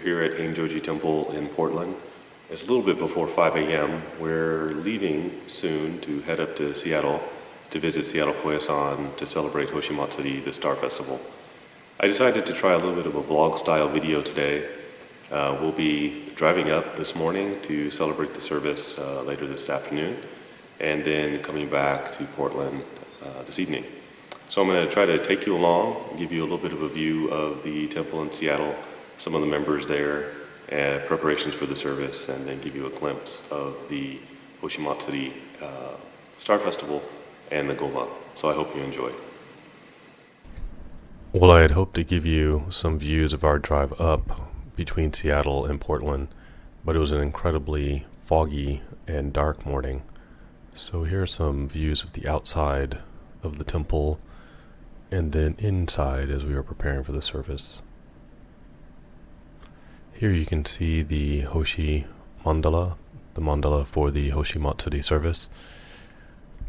here at Henjyoji Temple in Portland. It's a little bit before 5 a.m. We're leaving soon to head up to Seattle to visit Seattle Koyasan to celebrate Hoshimatsuri, the Star Festival. I decided to try a little bit of a vlog-style video today. We'll be driving up this morning to celebrate the service later this afternoon, and then coming back to Portland this evening. So I'm going to try to take you along, give you a little bit of a view of the temple in Seattle, some of the members there, and preparations for the service, and then give you a glimpse of the Hoshimatsuri Star Festival and the Goma. So I hope you enjoy. Well, I had hoped to give you some views of our drive up between Seattle and Portland, but it was an incredibly foggy and dark morning. So here are some views of the outside of the temple and then inside as we were preparing for the service. Here you can see the Hoshi mandala, the mandala for the Hoshimatsuri service.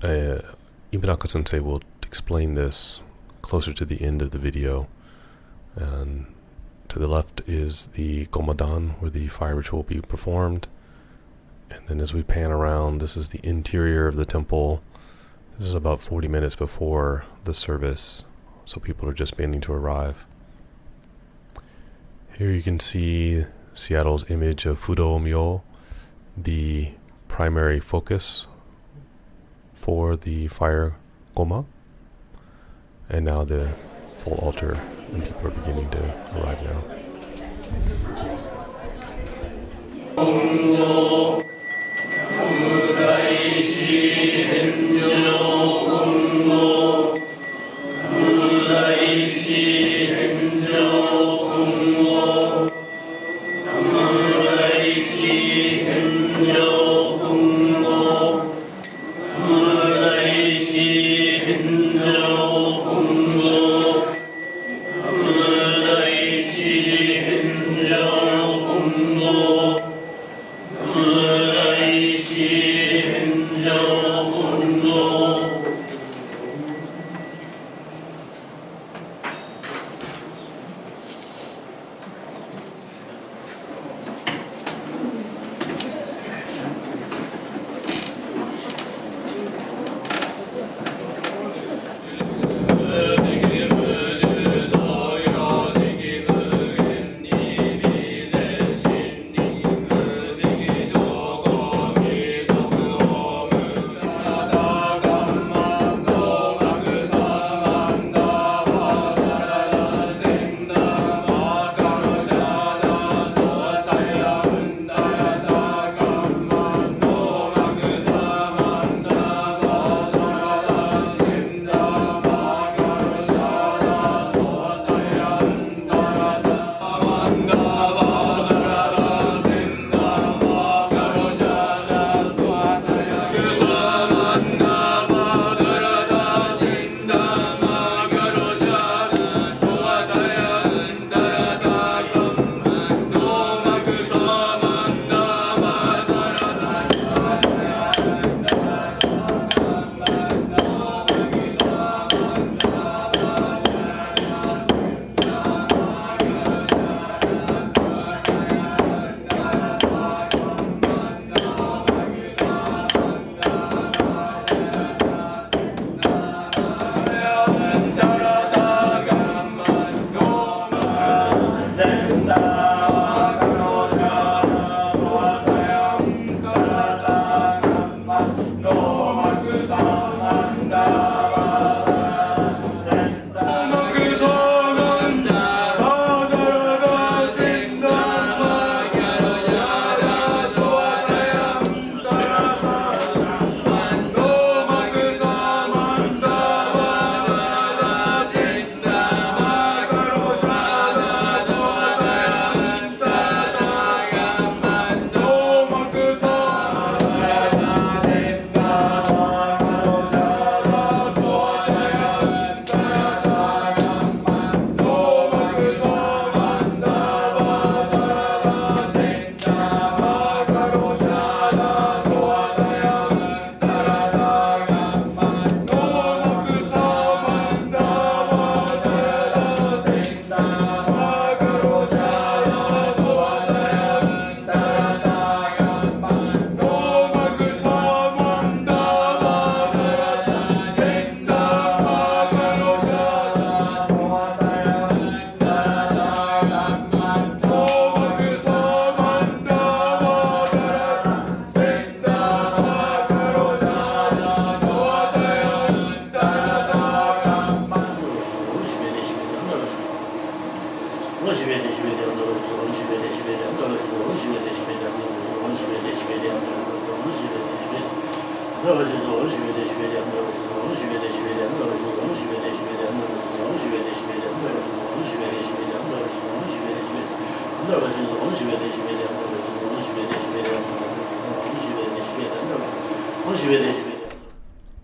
Imanaka sensei will explain this closer to the end of the video. And to the left is the Goma where the fire ritual will be performed. And then as we pan around, this is the interior of the temple. This is about 40 minutes before the service, so people are just beginning to arrive. Here you can see Seattle's image of Fudo Myo, the primary focus for the fire Goma. And now the full altar, and people are beginning to arrive now.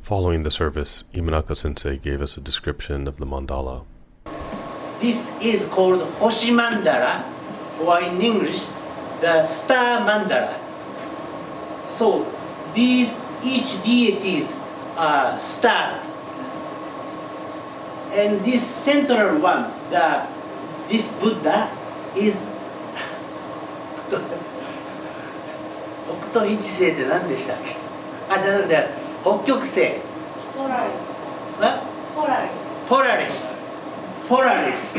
Following the service, Imanaka sensei gave us a description of the mandala. This is called Hoshimandala, or in English, the star mandala. So these each deities are stars, and this central one, this Buddha is 北斗一星って何でしたっけ？あ、じゃなくて北極星。ポラリス。え？ポラリス。ポラリス。ポラリス。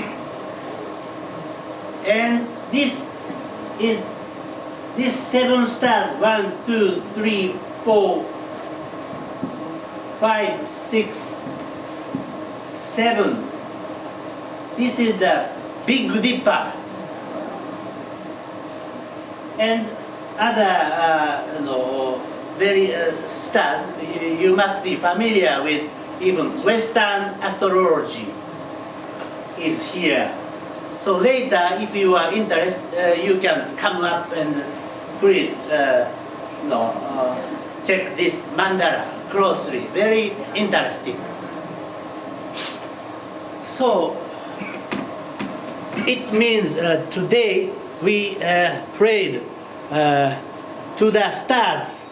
And this is these 7 stars, 1, 2, 3, 4, 5, 6, 7. This is the Big Dipper. And other very stars, you must be familiar with. Even Western astrology is here. So later, if you are interested, you can come up and please check this mandala closely. Very interesting. So it means today we prayed to the stars,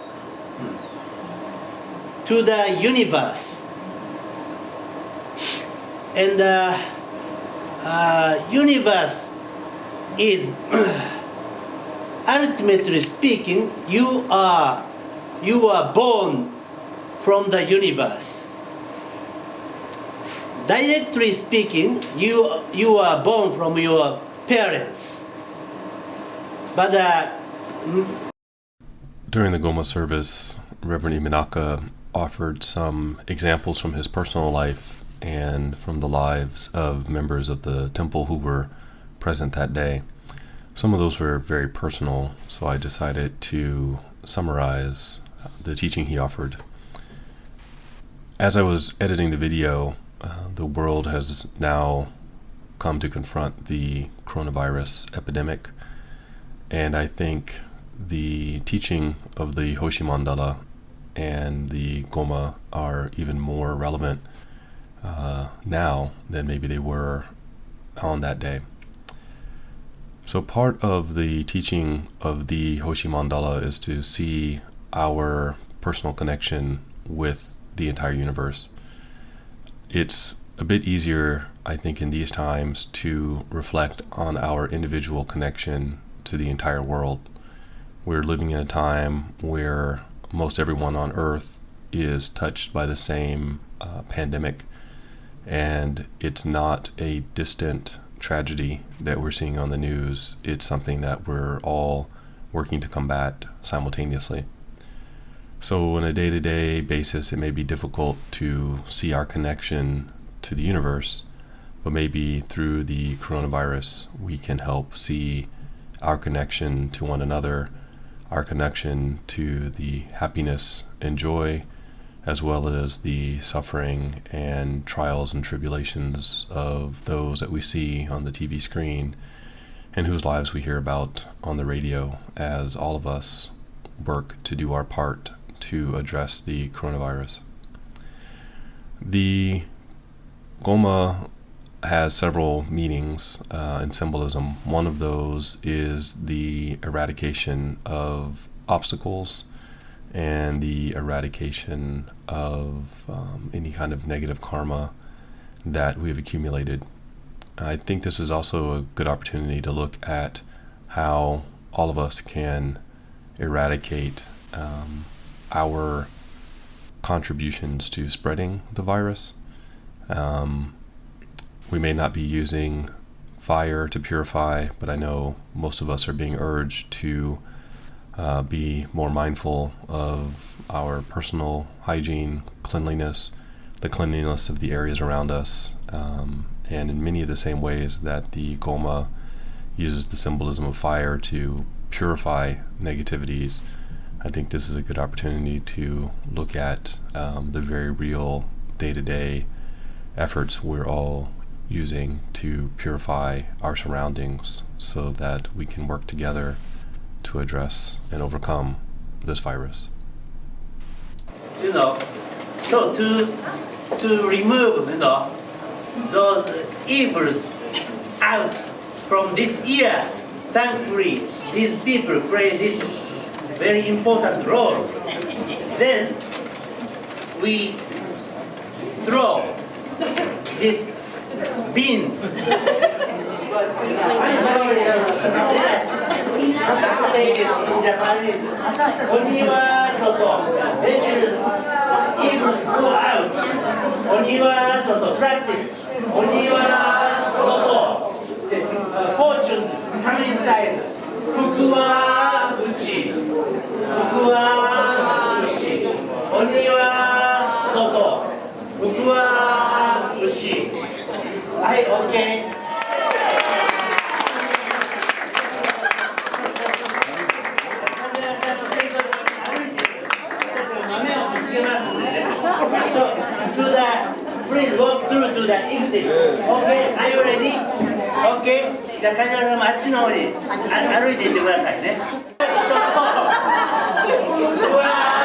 to the universe. And universe is ultimately speaking, you are born from the universe. Directly speaking, you are born from your parents. But during the Goma service, Reverend Imanaka offered some examples from his personal life and from the lives of members of the temple who were present that day. Some of those were very personal, so I decided to summarize the teaching he offered. As I was editing the video, the world has now come to confront the coronavirus epidemic, and I think the teaching of the Hoshimandala and the Goma are even more relevant now than maybe they were on that day. So part of the teaching of the Hoshimandala is to see our personal connection with the entire universe. It's a bit easier, I think, in these times to reflect on our individual connection to the entire world. We're living in a time where most everyone on Earth is touched by the same pandemic, and it's not a distant tragedy that we're seeing on the news. It's something that we're all working to combat simultaneously. So on a day-to-day basis, it may be difficult to see our connection to the universe, but maybe through the coronavirus, we can help see our connection to one another, our connection to the happiness and joy, as well as the suffering and trials and tribulations of those that we see on the TV screen and whose lives we hear about on the radio, as all of us work to do our part to address the coronavirus. The Goma has several meanings and symbolism. One of those is the eradication of obstacles and the eradication of any kind of negative karma that we've accumulated. I think this is also a good opportunity to look at how all of us can eradicate our contributions to spreading the virus. We may not be using fire to purify, but I know most of us are being urged to be more mindful of our personal hygiene, cleanliness, the cleanliness of the areas around us, and in many of the same ways that the Goma uses the symbolism of fire to purify negativities. I think this is a good opportunity to look at the very real day-to-day efforts we're all using to purify our surroundings so that we can work together to address and overcome this virus. So to remove, those evils out from this year, thankfully, these people play this very important role. Then we throw these beans. I'm sorry. Say this in Japanese. Oni wa soto. Devils, evils go out. Oni wa soto. Practice. Oni wa soto. Fortune come inside. Fuku wa uchi. Fuku wa uchi. Oni wa soto. Fuku wa uchi. Right, okay. と the please walk through to the exit. Okay, are you ready? Okay. じゃあ梶原さんもあっちの方に歩いていってくださいね。うわー。